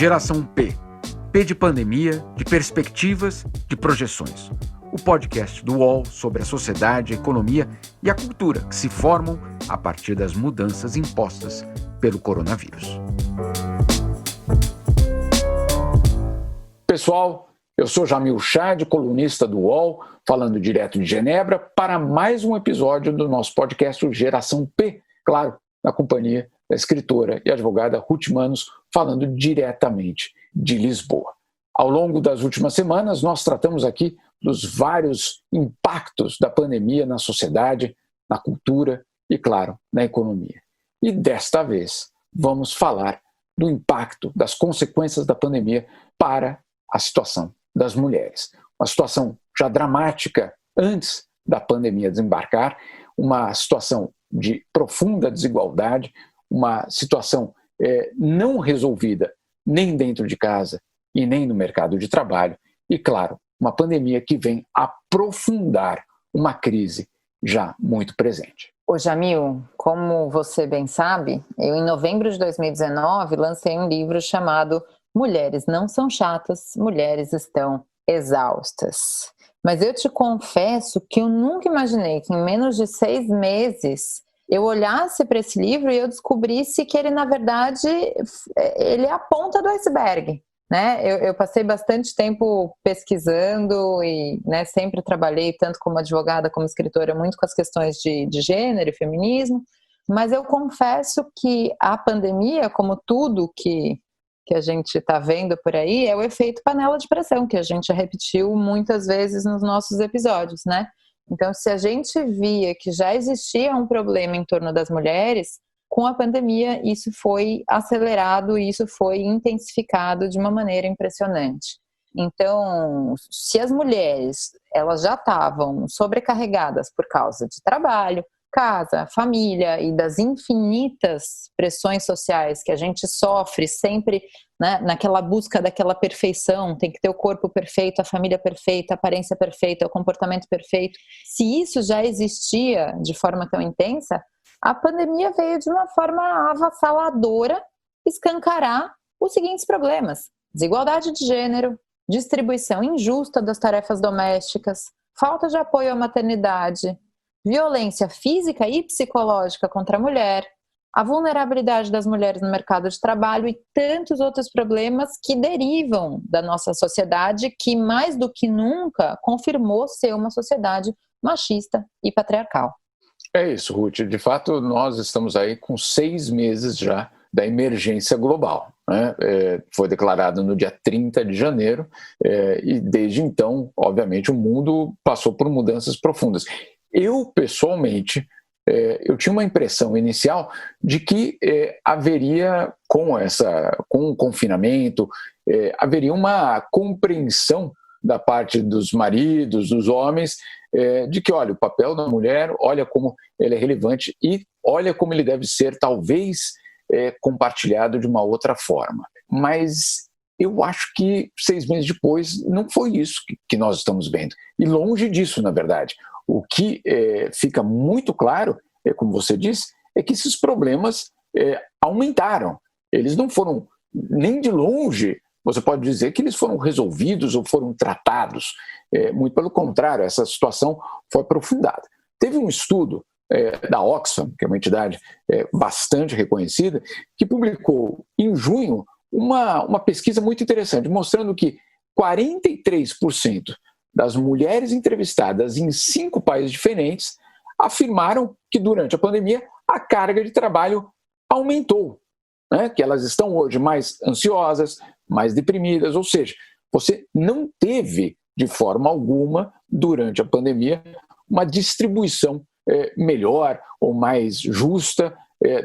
Geração P. P de pandemia, de perspectivas, de projeções. O podcast do UOL sobre a sociedade, a economia e a cultura que se formam a partir das mudanças impostas pelo coronavírus. Pessoal, eu sou Jamil Chad, colunista do UOL, falando direto de Genebra, para mais um episódio do nosso podcast Geração P, claro, na companhia da escritora e advogada Ruth Manos, falando diretamente de Lisboa. Ao longo das últimas semanas, nós tratamos aqui dos vários impactos da pandemia na sociedade, na cultura e, claro, na economia. E desta vez, vamos falar do impacto, das consequências da pandemia para a situação das mulheres. Uma situação já dramática antes da pandemia desembarcar, uma situação de profunda desigualdade, uma situação não resolvida nem dentro de casa e nem no mercado de trabalho, e, claro, uma pandemia que vem aprofundar uma crise já muito presente. Ô Jamil, como você bem sabe, eu em novembro de 2019 lancei um livro chamado Mulheres Não São Chatas, Mulheres Estão Exaustas. Mas eu te confesso que eu nunca imaginei que em menos de 6 meses eu olhasse para esse livro e eu descobrisse que ele, na verdade, ele é a ponta do iceberg. Né? Eu passei bastante tempo pesquisando e, né, sempre trabalhei, tanto como advogada como escritora, muito com as questões de gênero e feminismo, mas eu confesso que a pandemia, como tudo que a gente está vendo por aí, é o efeito panela de pressão, que a gente já repetiu muitas vezes nos nossos episódios, né? Então, se a gente via que já existia um problema em torno das mulheres, com a pandemia isso foi acelerado e isso foi intensificado de uma maneira impressionante. Então, se as mulheres elas já estavam sobrecarregadas por causa de trabalho, casa, família e das infinitas pressões sociais que a gente sofre sempre, né, naquela busca daquela perfeição, tem que ter o corpo perfeito, a família perfeita, a aparência perfeita, o comportamento perfeito. Se isso já existia de forma tão intensa, a pandemia veio de uma forma avassaladora escancarar os seguintes problemas: desigualdade de gênero, distribuição injusta das tarefas domésticas, falta de apoio à maternidade, violência física e psicológica contra a mulher, a vulnerabilidade das mulheres no mercado de trabalho e tantos outros problemas que derivam da nossa sociedade, que mais do que nunca confirmou ser uma sociedade machista e patriarcal. É isso, Ruth. De fato, nós estamos aí com 6 meses já da emergência global, né? Foi declarado no dia 30 de janeiro e desde então, obviamente, o mundo passou por mudanças profundas. Eu, pessoalmente, eu tinha uma impressão inicial de que haveria, com o confinamento, haveria uma compreensão da parte dos maridos, dos homens, de que, olha, o papel da mulher, olha como ele é relevante e olha como ele deve ser, talvez, compartilhado de uma outra forma. Mas eu acho que 6 meses depois não foi isso que nós estamos vendo. E longe disso, na verdade. O que fica muito claro, como você disse, é que esses problemas aumentaram. Eles não foram nem de longe, você pode dizer que eles foram resolvidos ou foram tratados. Muito pelo contrário, essa situação foi aprofundada. Teve um estudo da Oxfam, que é uma entidade bastante reconhecida, que publicou em junho uma pesquisa muito interessante, mostrando que 43% das mulheres entrevistadas em 5 países diferentes afirmaram que durante a pandemia a carga de trabalho aumentou, né? Que elas estão hoje mais ansiosas, mais deprimidas, ou seja, você não teve de forma alguma durante a pandemia uma distribuição melhor ou mais justa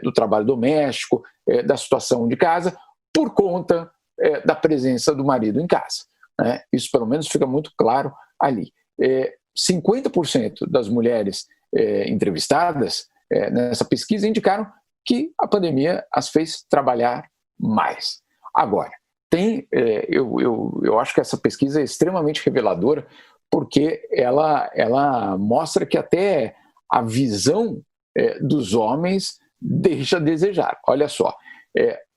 do trabalho doméstico, da situação de casa, por conta da presença do marido em casa. Isso pelo menos fica muito claro ali. 50% das mulheres entrevistadas nessa pesquisa indicaram que a pandemia as fez trabalhar mais. Agora, eu acho que essa pesquisa é extremamente reveladora, porque ela mostra que até a visão dos homens deixa a desejar. Olha só,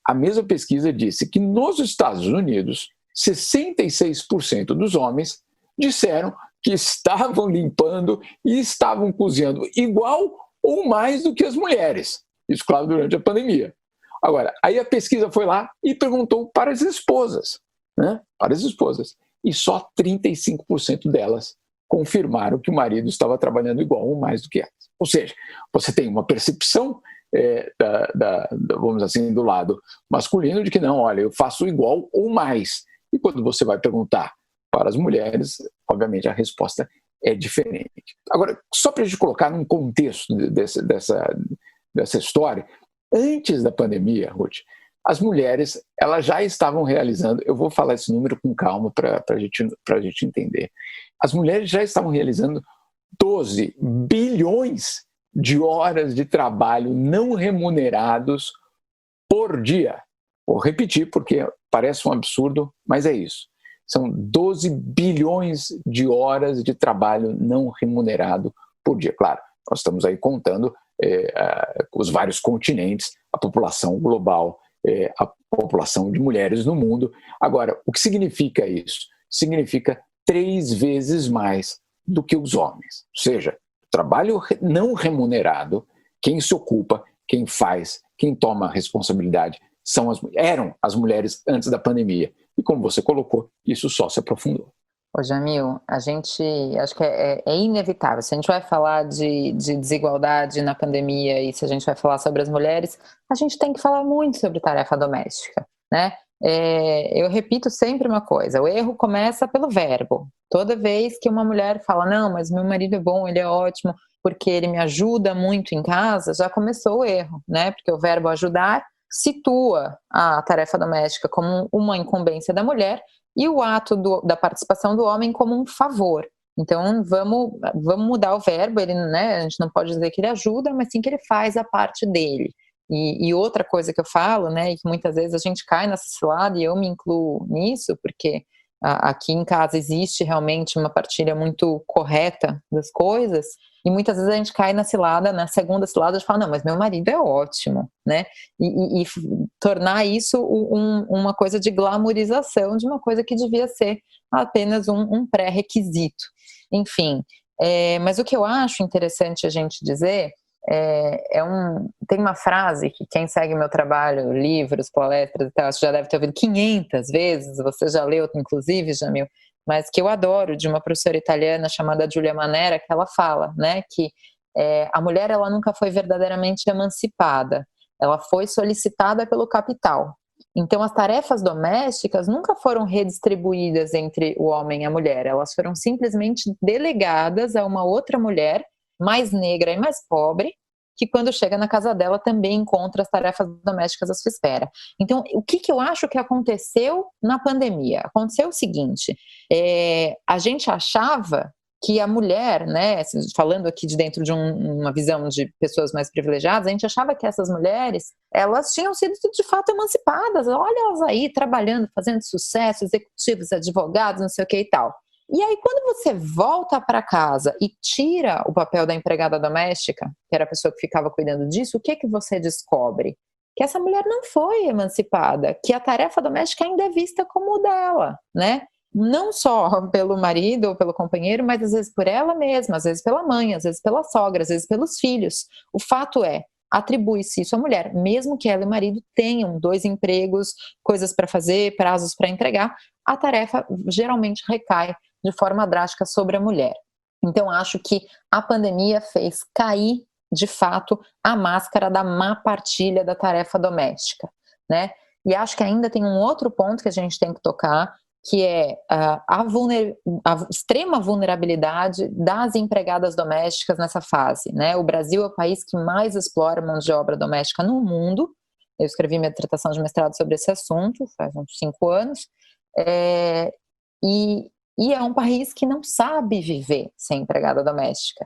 a mesma pesquisa disse que nos Estados Unidos, 66% dos homens disseram que estavam limpando e estavam cozinhando igual ou mais do que as mulheres. Isso, claro, durante a pandemia. Agora, aí a pesquisa foi lá e perguntou para as esposas, né? Para as esposas. E só 35% delas confirmaram que o marido estava trabalhando igual ou mais do que elas. Ou seja, você tem uma percepção, vamos dizer assim, do lado masculino de que não, olha, eu faço igual ou mais. E quando você vai perguntar para as mulheres, obviamente a resposta é diferente. Agora, só para a gente colocar num contexto dessa história, antes da pandemia, Ruth, as mulheres elas já estavam realizando, eu vou falar esse número com calma para a gente entender, as mulheres já estavam realizando 12 bilhões de horas de trabalho não remunerados por dia. Vou repetir porque parece um absurdo, mas é isso. São 12 bilhões de horas de trabalho não remunerado por dia. Claro, nós estamos aí contando os vários continentes, a população global, a população de mulheres no mundo. Agora, o que significa isso? Significa 3 vezes mais do que os homens. Ou seja, trabalho não remunerado, quem se ocupa, quem faz, quem toma a responsabilidade eram as mulheres antes da pandemia. E como você colocou, isso só se aprofundou. Ô Jamil, acho que é inevitável, se a gente vai falar de desigualdade na pandemia e se a gente vai falar sobre as mulheres, a gente tem que falar muito sobre tarefa doméstica, né? Eu repito sempre uma coisa, o erro começa pelo verbo. Toda vez que uma mulher fala, não, mas meu marido é bom, ele é ótimo, porque ele me ajuda muito em casa, já começou o erro, né? Porque o verbo ajudar situa a tarefa doméstica como uma incumbência da mulher e o ato da participação do homem como um favor. Então, vamos mudar o verbo, ele, né, a gente não pode dizer que ele ajuda, mas sim que ele faz a parte dele. E outra coisa que eu falo, né, e que muitas vezes a gente cai nessa cilada, e eu me incluo nisso, porque aqui em casa existe realmente uma partilha muito correta das coisas, e muitas vezes a gente cai na cilada, na segunda cilada, de falar, não, mas meu marido é ótimo, né? E tornar isso uma coisa de glamourização de uma coisa que devia ser apenas um pré-requisito. Enfim, mas o que eu acho interessante a gente dizer tem uma frase que quem segue meu trabalho, livros, palestras e tal, você já deve ter ouvido 500 vezes, você já leu inclusive, Jamil, mas que eu adoro, de uma professora italiana chamada Giulia Manera, que ela fala, né, que a mulher ela nunca foi verdadeiramente emancipada, ela foi solicitada pelo capital. Então as tarefas domésticas nunca foram redistribuídas entre o homem e a mulher, elas foram simplesmente delegadas a uma outra mulher mais negra e mais pobre, que quando chega na casa dela também encontra as tarefas domésticas à sua espera. Então, o que eu acho que aconteceu na pandemia? Aconteceu o seguinte, a gente achava que a mulher, né, falando aqui de dentro de uma visão de pessoas mais privilegiadas, a gente achava que essas mulheres, elas tinham sido de fato emancipadas, olha elas aí trabalhando, fazendo sucesso, executivos, advogados, não sei o que e tal. E aí, quando você volta para casa e tira o papel da empregada doméstica, que era a pessoa que ficava cuidando disso, o que você descobre? Que essa mulher não foi emancipada, que a tarefa doméstica ainda é vista como dela, né? Não só pelo marido ou pelo companheiro, mas às vezes por ela mesma, às vezes pela mãe, às vezes pela sogra, às vezes pelos filhos. O fato é, atribui-se isso à mulher, mesmo que ela e o marido tenham 2 empregos, coisas para fazer, prazos para entregar, a tarefa geralmente recai de forma drástica sobre a mulher. Então, acho que a pandemia fez cair, de fato, a máscara da má partilha da tarefa doméstica, né? E acho que ainda tem um outro ponto que a gente tem que tocar, que é a extrema vulnerabilidade das empregadas domésticas nessa fase, né? O Brasil é o país que mais explora mão de obra doméstica no mundo. Eu escrevi minha dissertação de mestrado sobre esse assunto, faz uns 5 anos, e é um país que não sabe viver sem empregada doméstica.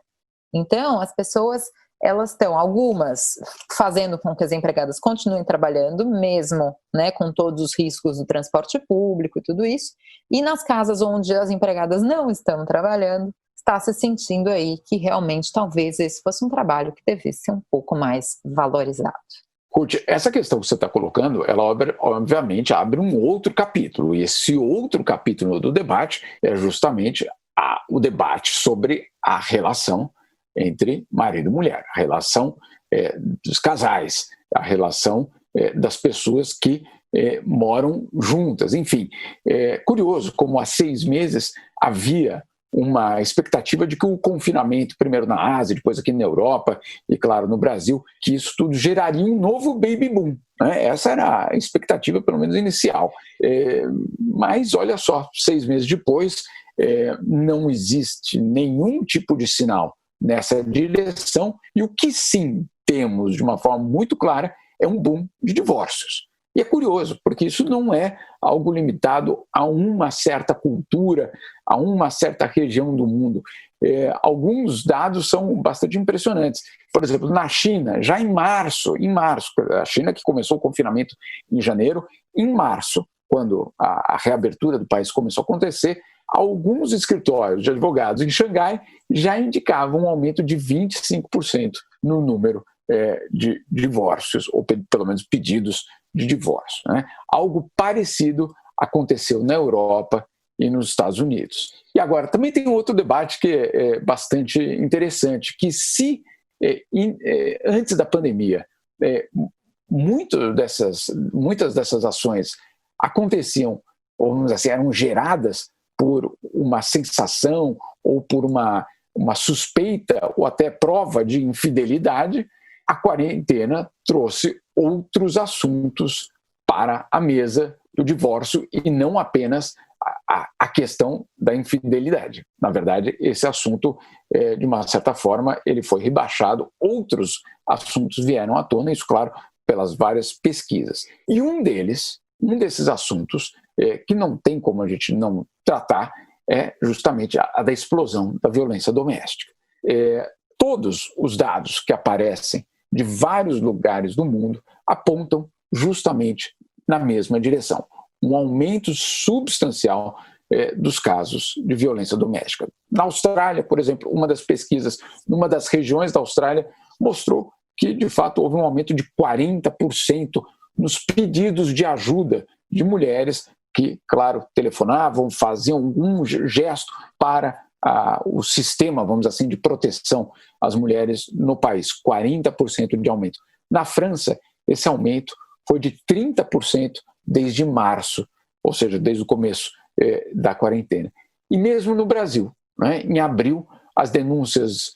Então, as pessoas, elas estão, algumas, fazendo com que as empregadas continuem trabalhando, mesmo, né, com todos os riscos do transporte público e tudo isso, e nas casas onde as empregadas não estão trabalhando, está se sentindo aí que realmente talvez esse fosse um trabalho que devesse ser um pouco mais valorizado. Curti, essa questão que você está colocando, ela obviamente abre um outro capítulo, e esse outro capítulo do debate é justamente o debate sobre a relação entre marido e mulher, a relação dos casais, a relação das pessoas que moram juntas. Enfim, é curioso como há 6 meses havia uma expectativa de que o confinamento, primeiro na Ásia, depois aqui na Europa e, claro, no Brasil, que isso tudo geraria um novo baby boom, né? Essa era a expectativa, pelo menos inicial. Mas, olha só, 6 meses depois, não existe nenhum tipo de sinal nessa direção, e o que sim temos de uma forma muito clara é um boom de divórcios. E é curioso, porque isso não é algo limitado a uma certa cultura, a uma certa região do mundo. Alguns dados são bastante impressionantes. Por exemplo, na China, já em março, a China que começou o confinamento em janeiro, em março, quando a reabertura do país começou a acontecer, alguns escritórios de advogados em Xangai já indicavam um aumento de 25% no número de divórcios, ou pelo menos pedidos de divórcio, né? Algo parecido aconteceu na Europa e nos Estados Unidos. E agora, também tem outro debate que é bastante interessante, que se antes da pandemia muitas dessas ações aconteciam, ou vamos dizer assim, eram geradas por uma sensação ou por uma suspeita ou até prova de infidelidade, a quarentena trouxe outros assuntos para a mesa do divórcio e não apenas a questão da infidelidade. Na verdade, esse assunto, de uma certa forma, ele foi rebaixado, outros assuntos vieram à tona, isso, claro, pelas várias pesquisas. E um desses assuntos, que não tem como a gente não tratar, é justamente a da explosão da violência doméstica. Todos os dados que aparecem de vários lugares do mundo apontam justamente na mesma direção. Um aumento substancial dos casos de violência doméstica. Na Austrália, por exemplo, uma das pesquisas, numa das regiões da Austrália, mostrou que, de fato, houve um aumento de 40% nos pedidos de ajuda de mulheres que, claro, telefonavam, faziam algum gesto para o sistema, vamos dizer assim, de proteção às mulheres no país. 40% de aumento. Na França, esse aumento foi de 30% desde março, ou seja, desde o começo da quarentena. E mesmo no Brasil, né, em abril, as denúncias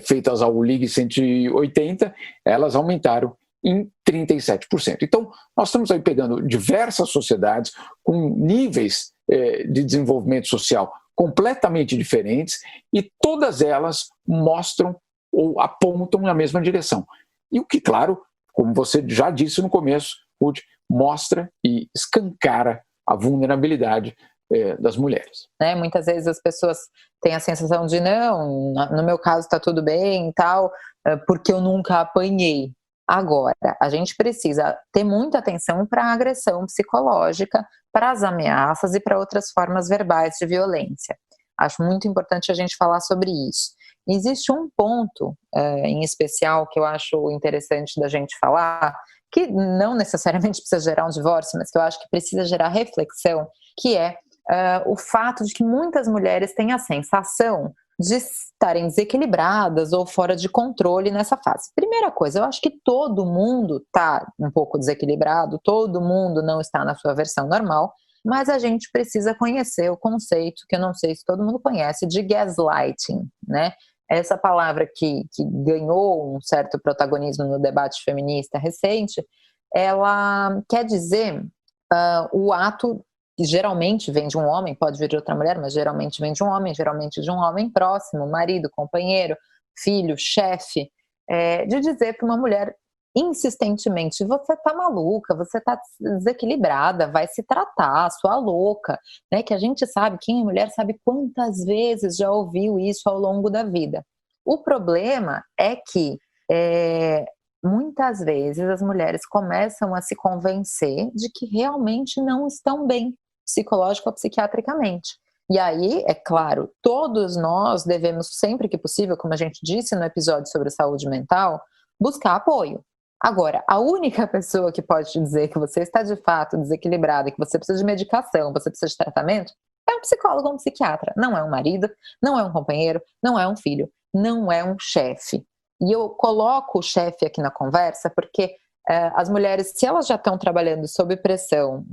feitas ao Ligue 180, elas aumentaram em 37%. Então, nós estamos aí pegando diversas sociedades com níveis de desenvolvimento social completamente diferentes e todas elas mostram ou apontam na mesma direção. E o que, claro, como você já disse no começo, Ruth, mostra e escancara a vulnerabilidade das mulheres. Muitas vezes as pessoas têm a sensação de não, no meu caso está tudo bem e tal, porque eu nunca apanhei. Agora, a gente precisa ter muita atenção para a agressão psicológica, para as ameaças e para outras formas verbais de violência. Acho muito importante a gente falar sobre isso. Existe um ponto em especial que eu acho interessante da gente falar, que não necessariamente precisa gerar um divórcio, mas que eu acho que precisa gerar reflexão, que é o fato de que muitas mulheres têm a sensação de estarem desequilibradas ou fora de controle nessa fase. Primeira coisa, eu acho que todo mundo está um pouco desequilibrado, todo mundo não está na sua versão normal, mas a gente precisa conhecer o conceito, que eu não sei se todo mundo conhece, de gaslighting, né? Essa palavra que ganhou um certo protagonismo no debate feminista recente, ela quer dizer o ato que geralmente vem de um homem, pode vir de outra mulher, mas geralmente vem de um homem próximo, marido, companheiro, filho, chefe, de dizer para uma mulher insistentemente, você tá maluca, você tá desequilibrada, vai se tratar, sua louca, né? Que a gente sabe, quem é mulher sabe quantas vezes já ouviu isso ao longo da vida. O problema é que muitas vezes as mulheres começam a se convencer de que realmente não estão bem psicológica ou psiquiatricamente. E aí, é claro, todos nós devemos, sempre que possível, como a gente disse no episódio sobre saúde mental, buscar apoio. Agora, a única pessoa que pode te dizer que você está de fato desequilibrada, que você precisa de medicação, você precisa de tratamento, é um psicólogo ou um psiquiatra. Não é um marido, não é um companheiro, não é um filho, não é um chefe. E eu coloco o chefe aqui na conversa porque as mulheres, se elas já estão trabalhando sob pressão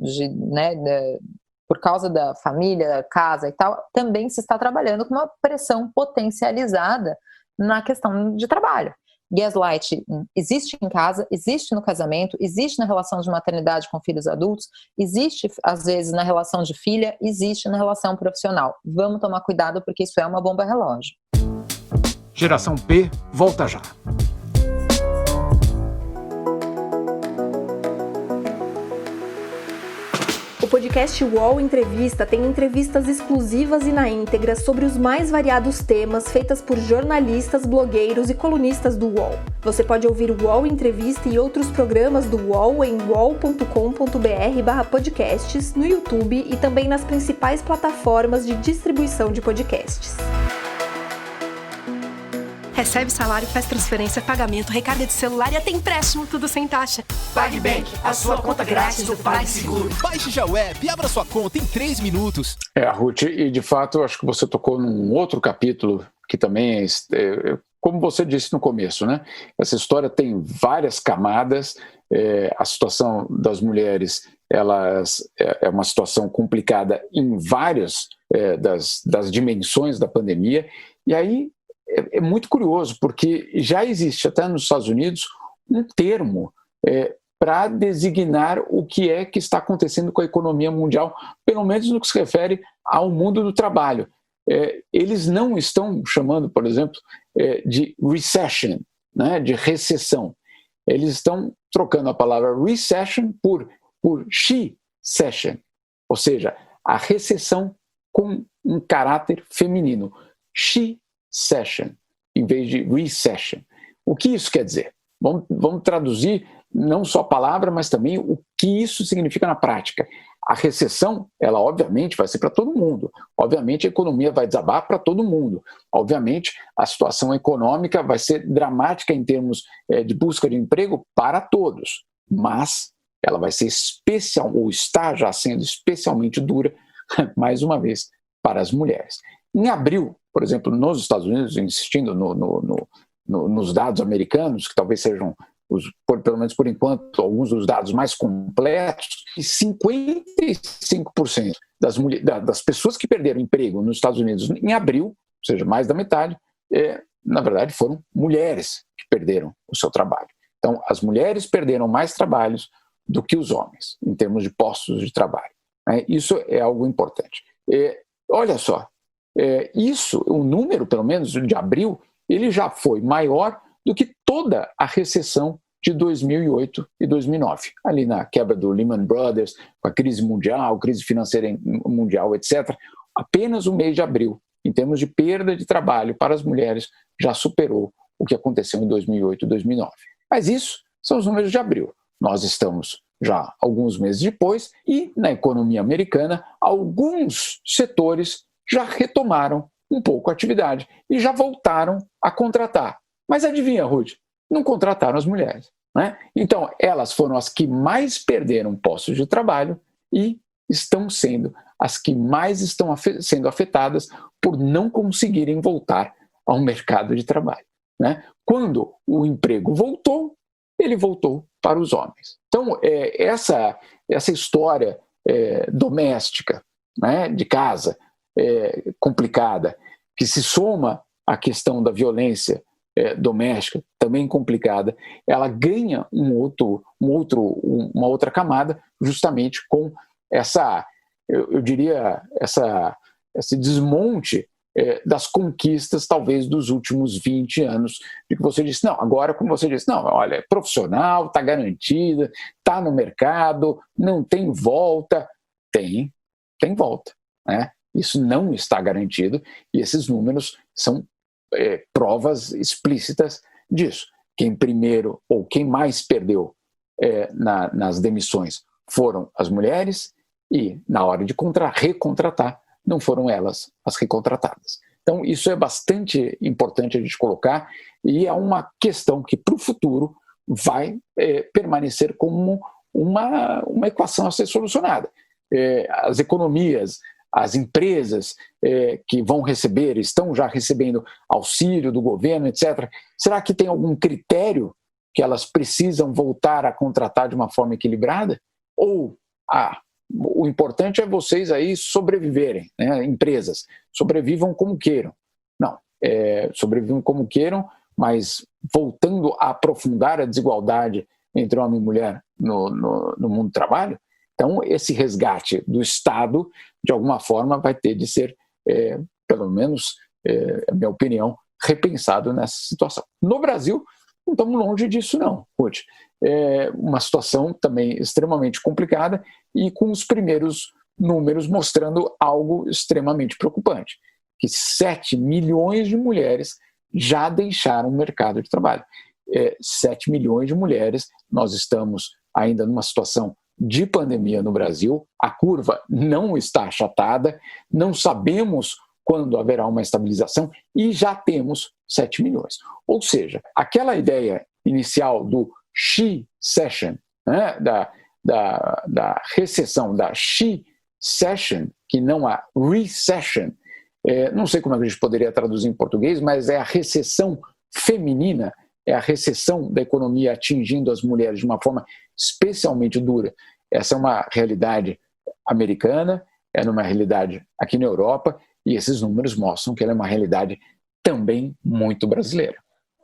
por causa da família, casa e tal, também se está trabalhando com uma pressão potencializada na questão de trabalho. Gaslight existe em casa, existe no casamento, existe na relação de maternidade com filhos adultos, existe às vezes na relação de filha, existe na relação profissional. Vamos tomar cuidado porque isso é uma bomba relógio. Geração P volta já. O podcast UOL Entrevista tem entrevistas exclusivas e na íntegra sobre os mais variados temas feitas por jornalistas, blogueiros e colunistas do UOL. Você pode ouvir o UOL Entrevista e outros programas do UOL em uol.com.br/podcasts, no YouTube e também nas principais plataformas de distribuição de podcasts. Recebe salário, faz transferência, pagamento, recarga de celular e até empréstimo, tudo sem taxa. PagBank, a sua conta grátis do PagSeguro. Baixe já o app e abra sua conta em 3 minutos. Ruth, e de fato, eu acho que você tocou num outro capítulo que também como você disse no começo, né? Essa história tem várias camadas, a situação das mulheres é uma situação complicada em várias das dimensões da pandemia, e aí é muito curioso, porque já existe até nos Estados Unidos um termo para designar o que é que está acontecendo com a economia mundial, pelo menos no que se refere ao mundo do trabalho. Eles não estão chamando, por exemplo, de recession, né, de recessão. Eles estão trocando a palavra recession por she-cession, ou seja, a recessão com um caráter feminino. She-cession, em vez de recession. O que isso quer dizer? Vamos traduzir não só a palavra, mas também o que isso significa na prática. A recessão, ela obviamente vai ser para todo mundo. Obviamente a economia vai desabar para todo mundo. Obviamente a situação econômica vai ser dramática em termos de busca de emprego para todos. Mas ela vai ser especial, ou está já sendo especialmente dura, mais uma vez, para as mulheres. Em abril, por exemplo, nos Estados Unidos, insistindo nos dados americanos, que talvez sejam, pelo menos por enquanto, alguns dos dados mais completos, 55% das pessoas que perderam emprego nos Estados Unidos em abril, ou seja, mais da metade, na verdade foram mulheres que perderam o seu trabalho. Então, as mulheres perderam mais trabalhos do que os homens, em termos de postos de trabalho. Isso é algo importante. Olha só, o número, pelo menos, de abril, ele já foi maior do que toda a recessão de 2008 e 2009. Ali na quebra do Lehman Brothers, com a crise mundial, crise financeira mundial, etc. Apenas o mês de abril, em termos de perda de trabalho para as mulheres, já superou o que aconteceu em 2008 e 2009. Mas isso são os números de abril. Nós estamos já alguns meses depois e, na economia americana, alguns setores já retomaram um pouco a atividade e já voltaram a contratar. Mas adivinha, Ruth, não contrataram as mulheres, né? Então, elas foram as que mais perderam postos de trabalho e estão sendo as que mais estão sendo afetadas por não conseguirem voltar ao mercado de trabalho, né? Quando o emprego voltou, ele voltou para os homens. Então, essa história doméstica, né, de casa, complicada, que se soma à questão da violência doméstica, também complicada, ela ganha uma outra camada justamente com eu diria, esse desmonte das conquistas, talvez, dos últimos 20 anos, de que você disse, não, agora, como você disse, não, olha, é profissional, está garantida, está no mercado, não tem volta. Tem volta, né? Isso não está garantido e esses números são provas explícitas disso. Quem primeiro ou quem mais perdeu nas demissões foram as mulheres e, na hora de recontratar, não foram elas as recontratadas. Então, isso é bastante importante a gente colocar e é uma questão que, para o futuro, vai permanecer como uma equação a ser solucionada. As economias, as empresas que vão receber, estão já recebendo auxílio do governo, etc. Será que tem algum critério que elas precisam voltar a contratar de uma forma equilibrada? Ou o importante é vocês aí sobreviverem, né? Empresas, sobrevivam como queiram. Não, sobrevivam como queiram, mas voltando a aprofundar a desigualdade entre homem e mulher no mundo do trabalho. Então, esse resgate do Estado, de alguma forma, vai ter de ser, pelo menos, a minha opinião, repensado nessa situação. No Brasil, não estamos longe disso não, Ruth. É uma situação também extremamente complicada e com os primeiros números mostrando algo extremamente preocupante, que 7 milhões de mulheres já deixaram o mercado de trabalho. 7 milhões de mulheres, nós estamos ainda numa situação de pandemia no Brasil, a curva não está achatada, não sabemos quando haverá uma estabilização e já temos 7 milhões. Ou seja, aquela ideia inicial do she-cession, né, da recessão, da she-cession, que não a recession, não sei como é que a gente poderia traduzir em português, mas é a recessão feminina, é a recessão da economia atingindo as mulheres de uma forma especialmente dura. Essa é uma realidade americana, é uma realidade aqui na Europa, e esses números mostram que ela é uma realidade também muito brasileira.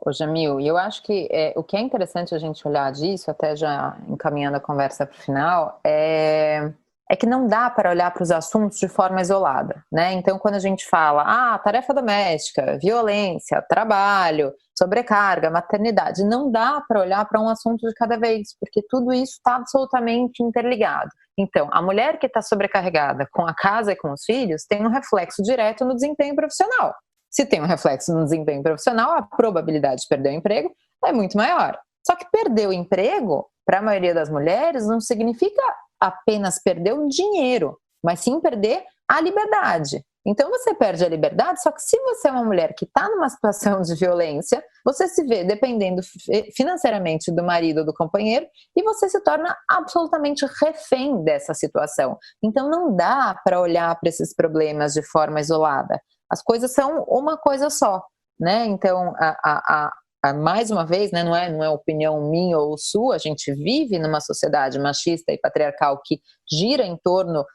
Ô Jamil, e eu acho que o que é interessante a gente olhar disso, até já encaminhando a conversa para o final, é que não dá para olhar para os assuntos de forma isolada, né? Então, quando a gente fala, tarefa doméstica, violência, trabalho, sobrecarga, maternidade, não dá para olhar para um assunto de cada vez, porque tudo isso está absolutamente interligado. Então, a mulher que está sobrecarregada com a casa e com os filhos tem um reflexo direto no desempenho profissional. Se tem um reflexo no desempenho profissional, a probabilidade de perder o emprego é muito maior. Só que perder o emprego, para a maioria das mulheres, não significa apenas perder o dinheiro, mas sim perder a liberdade. Então você perde a liberdade, só que se você é uma mulher que está numa situação de violência, você se vê dependendo financeiramente do marido ou do companheiro e você se torna absolutamente refém dessa situação. Então não dá para olhar para esses problemas de forma isolada. As coisas são uma coisa só, né? Então, mais uma vez, né, não é opinião minha ou sua, a gente vive numa sociedade machista e patriarcal que gira em torno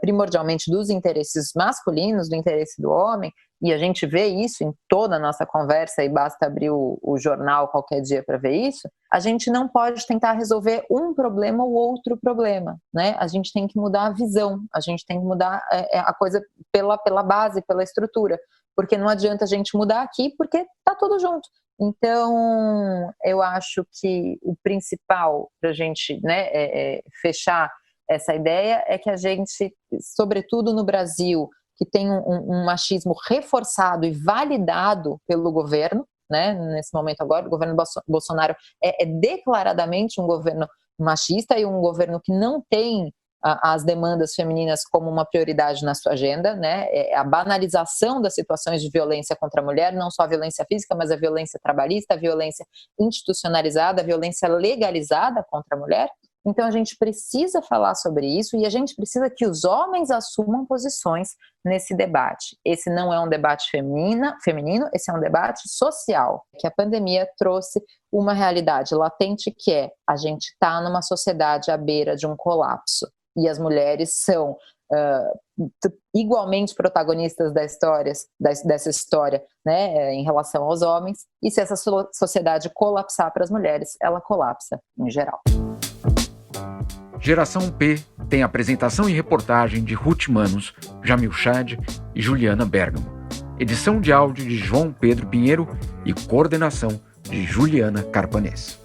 primordialmente dos interesses masculinos, do interesse do homem, e a gente vê isso em toda a nossa conversa, e basta abrir o jornal qualquer dia para ver isso. A gente não pode tentar resolver um problema ou outro problema, né? A gente tem que mudar a visão, a gente tem que mudar a coisa pela base, pela estrutura, porque não adianta a gente mudar aqui, porque está tudo junto. Então, eu acho que o principal para a gente, né, fechar essa ideia é que a gente, sobretudo no Brasil, que tem um machismo reforçado e validado pelo governo, né, nesse momento agora, o governo Bolsonaro é declaradamente um governo machista e um governo que não tem as demandas femininas como uma prioridade na sua agenda, né? A banalização das situações de violência contra a mulher, não só a violência física, mas a violência trabalhista, a violência institucionalizada, a violência legalizada contra a mulher. Então a gente precisa falar sobre isso e a gente precisa que os homens assumam posições nesse debate. Esse não é um debate feminino, esse é um debate social, que a pandemia trouxe uma realidade latente, que é a gente está numa sociedade à beira de um colapso. E as mulheres são igualmente protagonistas dessa história, né, em relação aos homens. E se essa sociedade colapsar para as mulheres, ela colapsa em geral. Geração P tem apresentação e reportagem de Ruth Manos, Jamil Chad e Juliana Bergamo. Edição de áudio de João Pedro Pinheiro e coordenação de Juliana Carpanês.